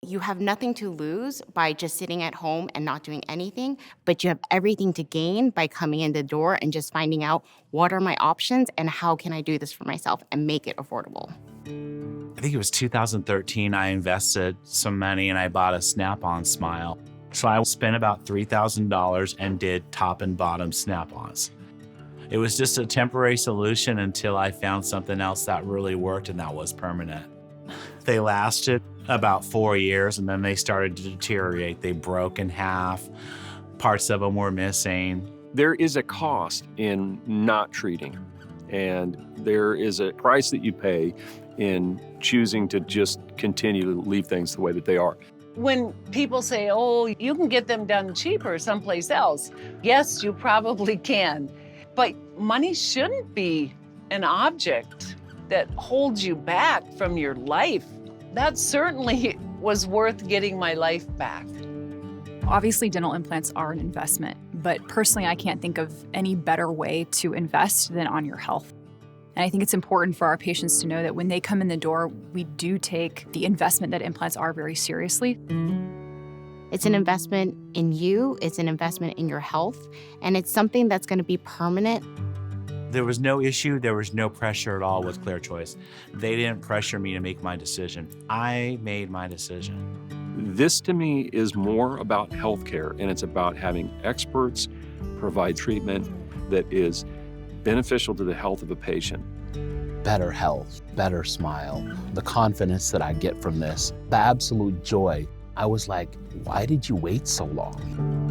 You have nothing to lose by just sitting at home and not doing anything, but you have everything to gain by coming in the door and just finding out what are my options and how can I do this for myself and make it affordable. I think it was 2013, I invested some money and I bought a SnapOn Smile. So I spent about $3,000 and did top and bottom Snap-ons. It was just a temporary solution until I found something else that really worked, and that was permanent. They lasted about 4 years and then they started to deteriorate. They broke in half, parts of them were missing. There is a cost in not treating, and there is a price that you pay in choosing to just continue to leave things the way that they are. When people say, oh, you can get them done cheaper someplace else, yes, you probably can. But money shouldn't be an object that holds you back from your life. That certainly was worth getting my life back. Obviously, dental implants are an investment, but personally, I can't think of any better way to invest than on your health. And I think it's important for our patients to know that when they come in the door, we do take the investment that implants are very seriously. It's an investment in you, it's an investment in your health, and it's something that's going to be permanent. There was no issue, there was no pressure at all with ClearChoice. They didn't pressure me to make my decision. I made my decision. This to me is more about healthcare, and it's about having experts provide treatment that is beneficial to the health of a patient. Better health, better smile, the confidence that I get from this, the absolute joy. I was like, why did you wait so long?